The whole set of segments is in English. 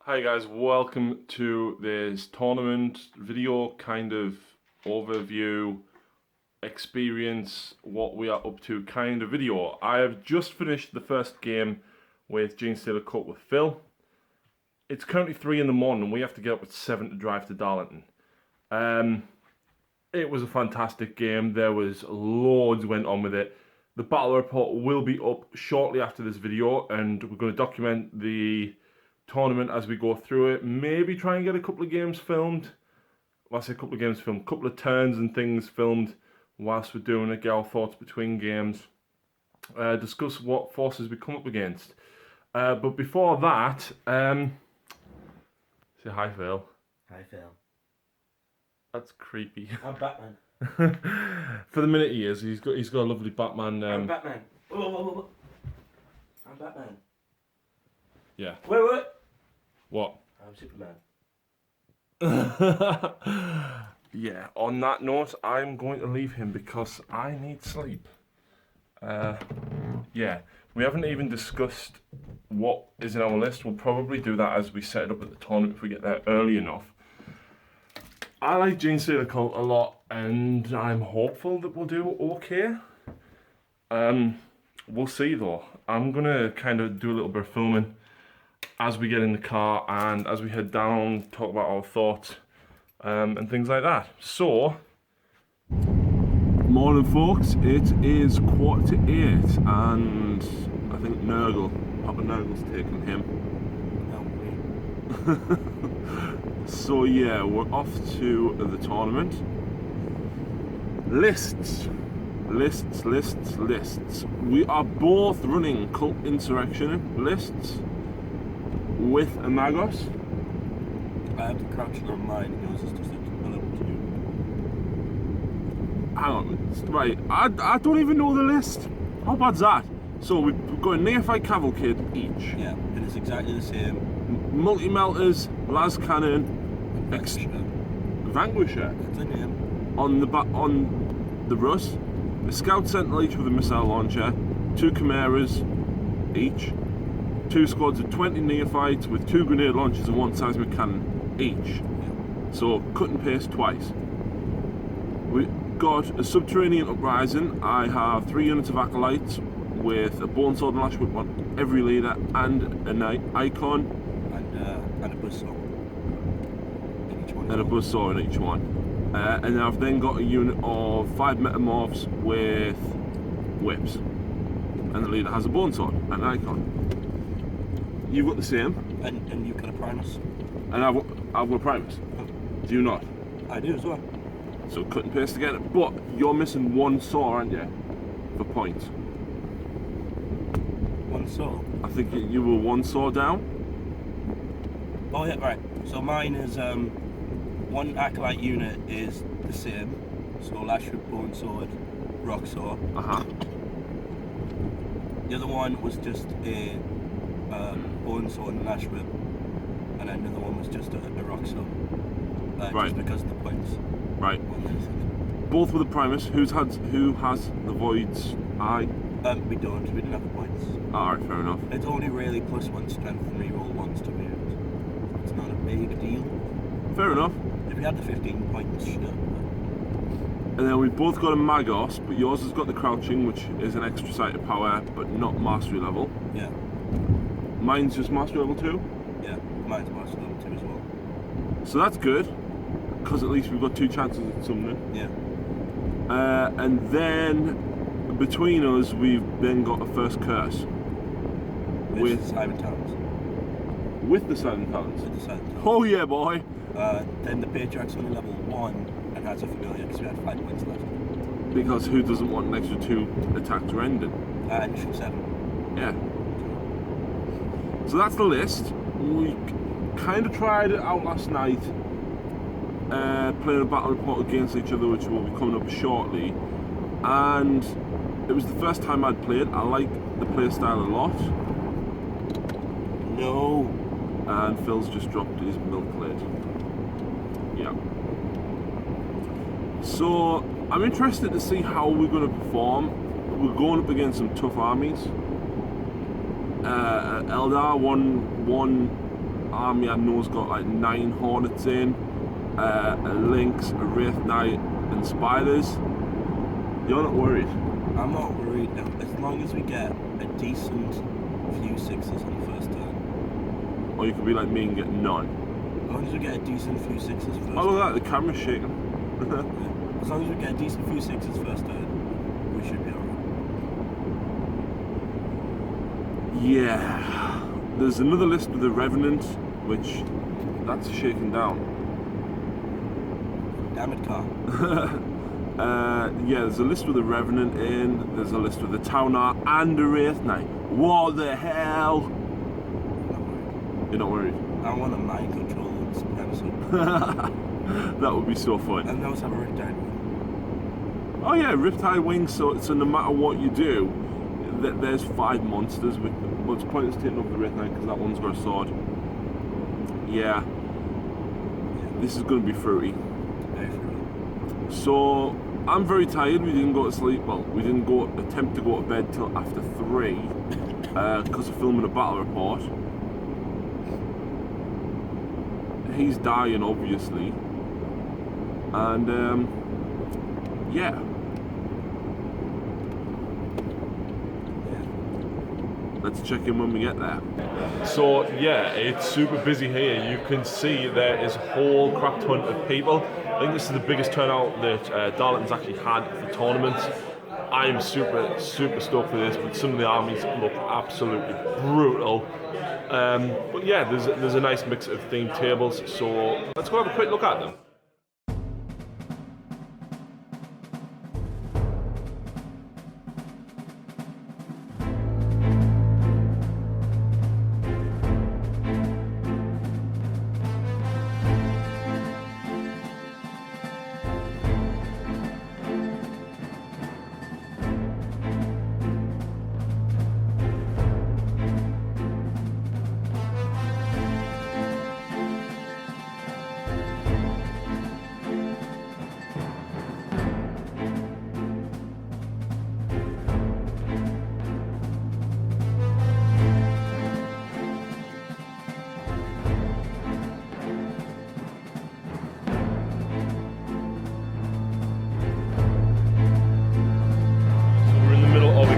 Hi guys, welcome to this tournament video kind of overview experience what we are up to kind of video. I have just finished the first game with Genestealer Cup with Phil. It's currently 3 in the morning and we have to get up at 7 to drive to Darlington. It was a fantastic game. There was loads went on with it. The battle report will be up shortly after this video and we're going to document the tournament as we go through it. Maybe try and get a couple of games filmed. Well, I say a couple of games filmed, a couple of turns and things filmed whilst we're doing it, get our thoughts between games. Discuss what forces we come up against. But before that, say hi, Phil. Hi, Phil. That's creepy. I'm Batman. For the minute he is, he's got a lovely Batman. I'm Batman. Whoa. I'm Batman. Yeah. Wait. What? I'm Superman. Yeah, on that note, I'm going to leave him because I need sleep. Yeah, we haven't even discussed what is in our list. We'll probably do that as we set it up at the tournament if we get there early enough. I like Genestealer Cult a lot, and I'm hopeful that we'll do okay. We'll see though. I'm going to kind of do a little bit of filming as we get in the car and as we head down, talk about our thoughts and things like that. So, morning folks, it is 7:45 and I think Papa Nurgle's taking him. So yeah, we're off to the tournament. Lists. We are both running Cult Insurrection lists with a Magos. I have the crouching on mine, yours is just a little too. Hang on, right, I don't even know the list. How bad's that? So we've got a Neophyte Cavalcade each. Yeah, and it's exactly the same. Multi-melters, las cannon, Vanquisher That's a name. on the Russ, a Scout Sentinel each with a missile launcher, 2 Chimeras each, 2 squads of 20 Neophytes with 2 grenade launchers and 1 seismic cannon each. So cut and paste twice. We got a Subterranean Uprising. I have 3 units of Acolytes with a Bone Sword and Lash Whip on every leader and an Icon. And a buzzsaw. And a buzzsaw in each one. And I've then got a unit of 5 Metamorphs with whips. And the leader has a Bone Sword and an Icon. You've got the same. And you've got a Primus. And I've got Primus. Do you not? I do as well. So cut and paste again. But you're missing 1 saw, aren't you? For points. 1 saw? I think you were 1 saw down. Oh yeah, right. So mine is 1 Acolyte unit is the same. So Lash Whip, Bone Sword, Rock Saw. The other one was just a Bone Sword and Lash Whip, and then the other one was just a Rock Saw. Right. Just because of the points. Right. Both with the Primus. Who has the Void's Eye? We didn't have the points. Alright, fair enough. It's only really +1 strength and reroll 1s to be it. It's not a big deal. Fair enough. If we had the 15 points, sure. And then we've both got a Magos, but yours has got the crouching, which is an extra sight of power, but not mastery level. Yeah. Mine's just mastery level 2. Yeah, mine's master level 2 as well. So that's good, because at least we've got 2 chances at something. Yeah. And then between us, we've then got a first curse. With Simon Towns. With the Silent Talents. With the Silent Towns. Oh yeah, boy. Then the Patriarch's only level 1 and has a familiar because we had 5 points left. Because who doesn't want an extra 2 attack to end it? Initial 7. Yeah. So that's the list. We kind of tried it out last night, playing a battle report against each other, which will be coming up shortly. And it was the first time I'd played. I like the play style a lot. No. And Phil's just dropped his milk lid. Yeah. So I'm interested to see how we're going to perform. We're going up against some tough armies. Eldar, one army I know's got like 9 Hornets in, a Lynx, a Wraith Knight, and Spiders. You're not worried? I'm not worried as long as we get a decent few 6s on the first turn. Or you could be like me and get none. As long as we get a decent few 6s first turn. Oh, look at that, the camera's shaking. As long as we get a decent few 6s first turn, we should be alright. Yeah. There's another list with the Revenant, which that's shaking down. Damn it, car. Yeah, there's a list with the Revenant in, there's a list with the Taunar and the Wraith Knight. What the hell? You're not worried? I want a mind control in some episode. That would be so fun. And those have a Riptide Wing. Oh yeah, Riptide Wings, so no matter what you do, there's 5 monsters with, well, it's pointless taking over the Wraith Knight because that one's got a sword. Yeah. This is going to be fruity. Very fruity. So, I'm very tired. We didn't go to sleep, well, we didn't attempt to go to bed till after 3 because of filming a battle report. He's dying, obviously. And, yeah. Let's check in when we get there. So yeah, it's super busy here. You can see there is a whole crap ton of people. I think this is the biggest turnout that Darlington's actually had for tournaments. I am super stoked for this, but some of the armies look absolutely brutal. But yeah, there's a nice mix of themed tables, so let's go have a quick look at them.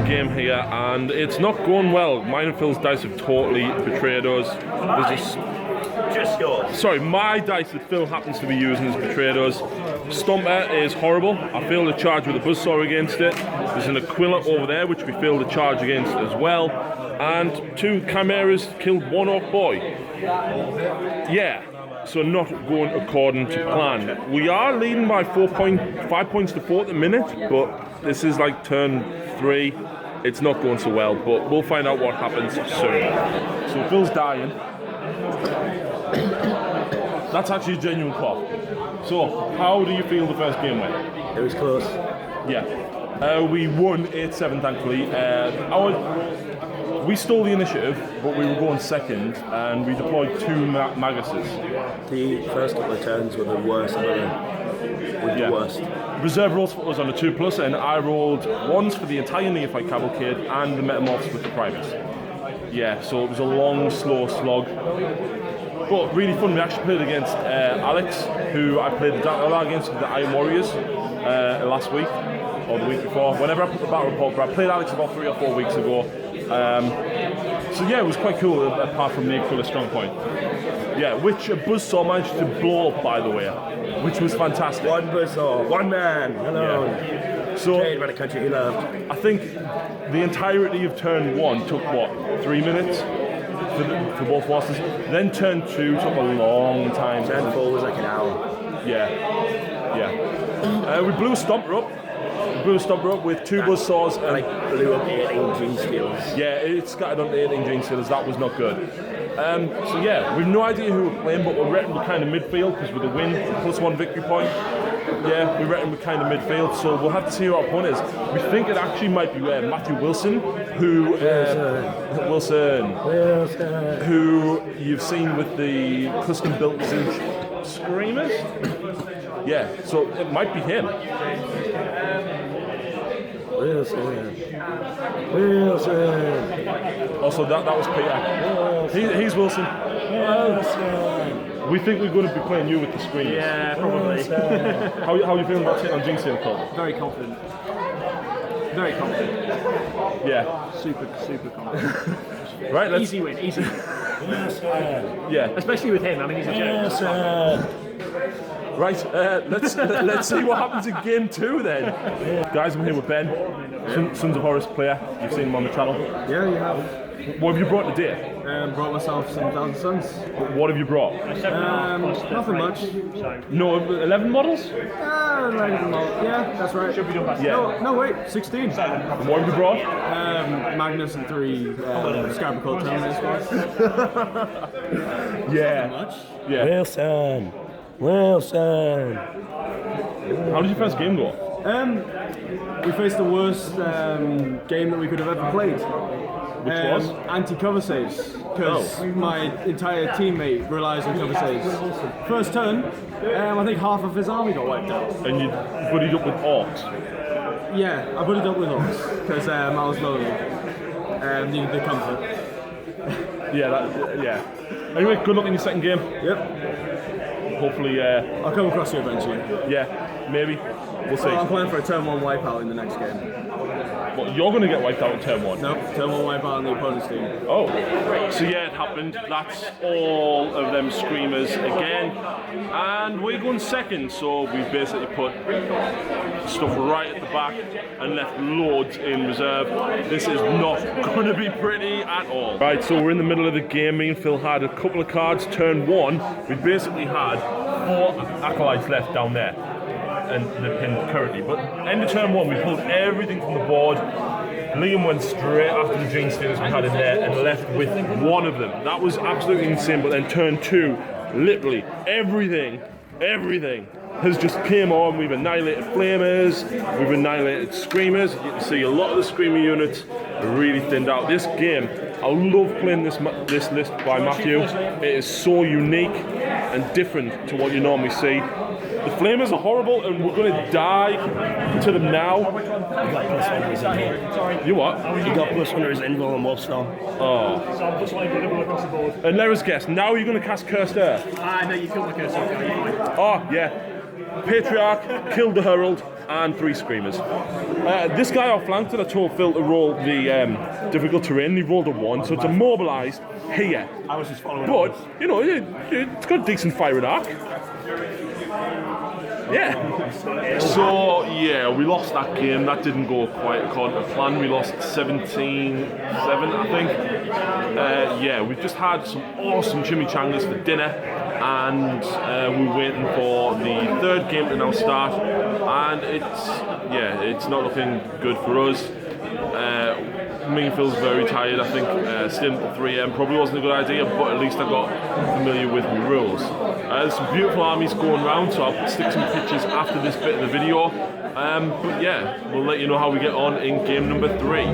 Game here, and it's not going well. Mine and Phil's dice have totally betrayed us. Just yours. Sorry, my dice that Phil happens to be using has betrayed us. Stomper is horrible. I failed to charge with a buzzsaw against it. There's an Aquila over there, which we failed to charge against as well. And 2 Chimeras killed 1 Orc boy. Yeah. So not going according to plan. We are leading by 5 points to 4 at the minute, but this is like turn 3. It's not going so well, but we'll find out what happens soon. So Phil's dying. That's actually a genuine cough. So how do you feel the first game went? It was close. Yeah. We won 8-7, thankfully. We stole the initiative, but we were going second, and we deployed 2 Maguses. The first couple of turns were the worst ever. The worst. Reserve rolls was on a 2+, and I rolled 1s for the entire Neophyte Cavalcade and the Metamorphs with the Primus. Yeah, so it was a long, slow slog. But really fun. We actually played against Alex, who I played the Dark Artisan against with the Iron Warriors last week, or the week before. Whenever I put the battle report, but I played Alex about 3 or 4 weeks ago. So yeah, it was quite cool, apart from the Aquila strong point. Yeah, which a buzzsaw managed to blow up, by the way, which was fantastic. 1 buzzsaw, 1 man, alone. Yeah. So by the country he loved. I think the entirety of turn 1 took what, 3 minutes for both horses. Then turn 2 took a long time. Turn 4 was like an hour. Yeah. We blew a Stomper up. With 2 buzzsaws and like blew up 18 Genestealers. Yeah, it scattered onto 18 Genestealers. That was not good. So yeah, we've no idea who we're playing, but we reckon we're kind of midfield because with a win, +1 victory point. Yeah, we reckon we're kind of midfield, so we'll have to see who our opponent is. We think it actually might be Matthew Wilson, who who you've seen with the custom-built Zinch Screamers. Yeah, so it might be him. Wilson. Also, that was Peter. He's Wilson. We think we're going to be playing you with the screen. Yeah, probably. How are you feeling about taking on Genestealer Cult? Very confident. Very confident. Yeah. Super confident. Right, let's... Easy win, easy win. Yeah. Especially with him, I mean, he's a joke. Right, let's see what happens in game 2 then. Guys, I'm here with Ben, Sons of Horus player. You've seen him on the channel. Yeah, you have. What have you brought today? Brought myself some Thousand Suns. What have you brought? Nothing much. No, 11 models? Yeah, that's right. Should be done by No, wait, 16. And what have you brought? Magnus and 3 Scarabacol Terminator squads. Yeah. Nothing much. Yeah. Wilson. How did your first game go? We faced the worst game that we could have ever played. Which was? Anti-cover saves, because my entire teammate relies on cover saves. First turn, I think half of his army got wiped out. And you buddied up with orcs? Yeah, I put it up with orcs, because I was lonely. Needed the comfort. Yeah. Anyway, good luck in your second game. Yep. Hopefully, I'll come across you eventually. yeah, maybe. We'll see. I'm playing for a turn 1 wipeout in the next game. Well, you're going to get wiped out in turn 1. Nope, turn 1 wipeout on the opponent's team. Oh, so yeah, it happened. That's all of them screamers again. And we're going second, so we've basically put stuff right at the back and left loads in reserve. This is not going to be pretty at all. Right, so we're in the middle of the game. Me and Phil had a couple of cards. Turn 1, we basically had 4 acolytes left down there. And the pin currently, but end of turn 1 we pulled everything from the board. Liam went straight after the Genestealers we had in there and left with one of them. That was absolutely insane. But then turn 2, literally everything has just came on. We've annihilated flamers, we've annihilated screamers. You can see a lot of the screamer units are really thinned out. This game, I love playing this list by Matthew. It is so unique and different to what you normally see. The flamers are horrible and we're going to die to them now. You got plus 1 is in here. You what? You got plus 1 is in Roll and Wolfstone. Oh. So I'm just like double across the board. And let us guess, now you're going to cast Cursed Earth. No, you killed the cursor. Oh, yeah. Patriarch, killed the Herald, and 3 Screamers. This guy outflanked and I told Phil to roll the difficult terrain. He rolled a 1, so it's immobilised here. I was just following. But, you know, it's got a decent firing arc. Yeah. So, yeah, we lost that game. That didn't go quite according to plan. We lost 17-7, I think. Yeah, we've just had some awesome chimichangas for dinner. And we're waiting for the 3rd game to now start. And it's not looking good for us. Me and Phil's very tired. I think staying until 3 AM probably wasn't a good idea, but at least I got familiar with the rules. There's some beautiful armies going around, so I'll stick some pictures after this bit of the video. But yeah, we'll let you know how we get on in game number 3.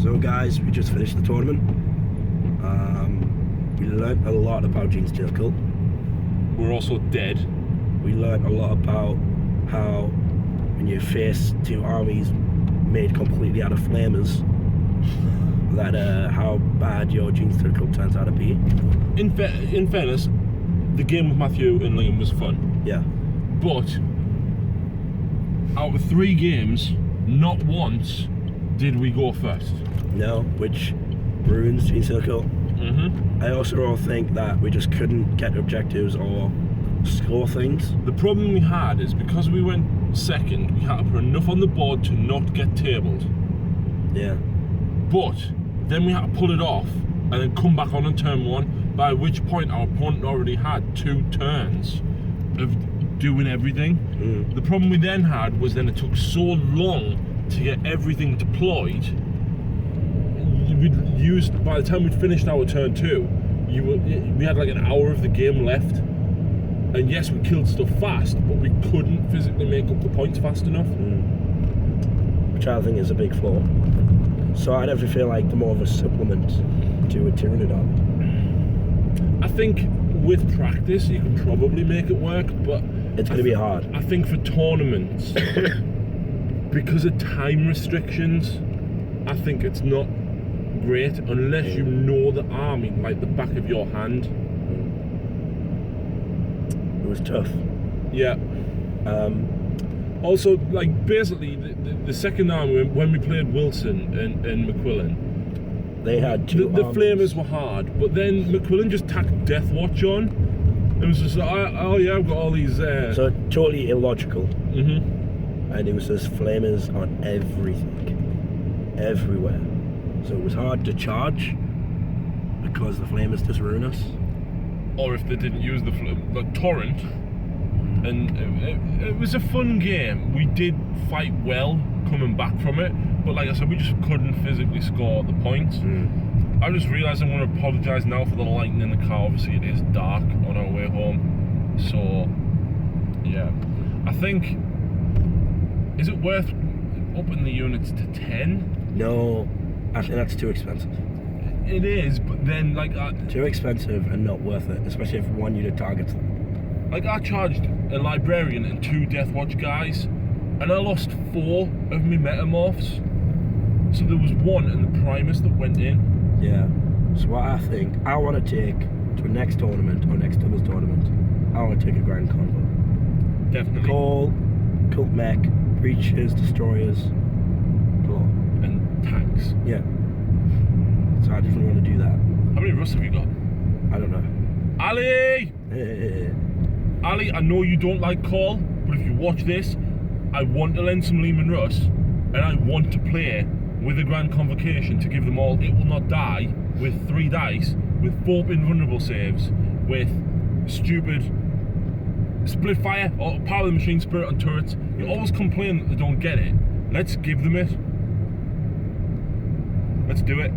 So guys, we just finished the tournament. We learnt a lot about Genestealer Cult. We're also dead. We learnt a lot about how when you face 2 armies made completely out of flamers, that how bad your Genestealer Cult turns out to be. In fairness, the game with Matthew and Liam was fun. Yeah. But out of 3 games, not once did we go first. No, which ruins Genestealer Cult. I also think that we just couldn't get objectives or score things. The problem we had is because we went second, we had to put enough on the board to not get tabled. Yeah. But then we had to pull it off and then come back on turn 1, by which point our opponent already had 2 turns of doing everything. The problem we then had was then it took so long to get everything deployed. By the time we'd finished our turn 2, we had like an hour of the game left And yes, we killed stuff fast, but we couldn't physically make up the points fast enough. Which I think is a big flaw. So I never feel like they're more of a supplement to a Tyranid army. I think with practice you can probably make it work, but It's going to be hard. I think for tournaments, because of time restrictions, I think it's not great unless you know the army like the back of your hand. It was tough. Yeah. Also, like, basically, the second army, when we played Wilson and McQuillan, They had two the armies. flamers were hard, but then McQuillan just tacked Death Watch on. It was just like, oh yeah, I've got all these... So totally illogical. Mm-hmm. And it was just flamers on everything. Everywhere. So it was hard to charge because the flamers just ruin us. Or if they didn't use the torrent. And it was a fun game. We did fight well coming back from it, but like I said, we just couldn't physically score the points. I just realised I'm going to apologise now for the lighting in the car. Obviously it is dark on our way home, so yeah. I think, is it worth upping the units to 10? No, I think that's too expensive. It is, but then like Too expensive and not worth it, especially if one unit targets them. Like I charged a librarian and 2 Death Watch guys, and I lost 4 of my metamorphs. So there was 1 in the Primus that went in. Yeah. So what I think, I want to take to a next tournament or next doubles tournament, I want to take a Grand Convo. Definitely. Call, Cult Mech, Breaches, Destroyers, Claw. And tanks. Yeah. So I definitely want to do that. How many Russ have you got? I don't know. Ali! Ali, I know you don't like Call, but if you watch this, I want to lend some Lehman Russ, and I want to play with a Grand Convocation to give them all It Will Not Die with 3 dice, with 4 invulnerable saves, with stupid split fire or power of the machine, spirit on turrets. You always complain that they don't get it. Let's give them it. Let's do it.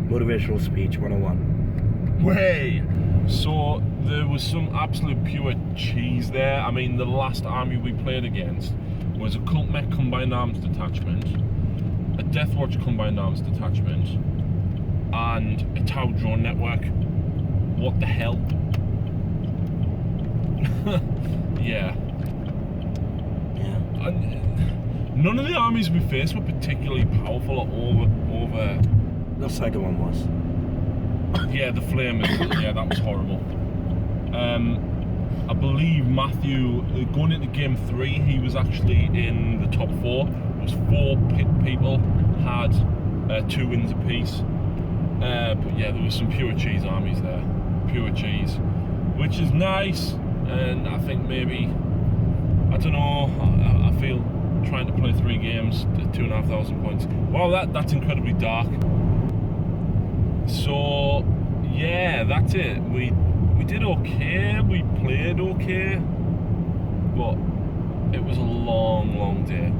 Motivational speech 101. Way! So there was some absolute pure cheese there. I mean, the last army we played against was a Cult Mech Combined Arms Detachment, a Death Watch Combined Arms Detachment, and a Tau Drone Network. What the hell? Yeah. Yeah. And none of the armies we faced were particularly powerful or over. The second one was. Yeah, the flamers. Yeah, that was horrible. I believe Matthew, going into game 3, he was actually in the top 4. It was 4 people had 2 wins apiece. But yeah, there was some pure cheese armies there. Pure cheese, which is nice. And I think maybe, I don't know, I feel trying to play 3 games at 2,500 points. Wow, that's incredibly dark. So yeah, that's it. We did okay, we played okay, but it was a long day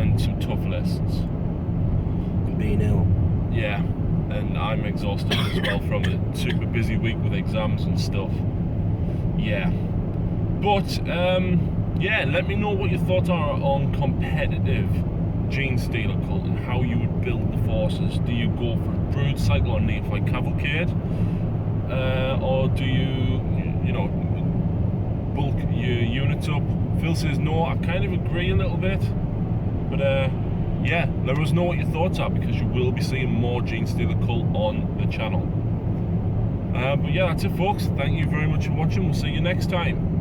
and some tough lists. And being ill. Yeah, and I'm exhausted as well from a super busy week with exams and stuff. Yeah, but yeah, let me know what your thoughts are on competitive Genestealer cult and how you would build the forces. Do you go for a Brood Cycle or Neophyte Cavalcade? Or do you know, bulk your units up? Phil says no, I kind of agree a little bit. But yeah, let us know what your thoughts are, because you will be seeing more Genestealer cult on the channel. But yeah, that's it folks. Thank you very much for watching. We'll see you next time.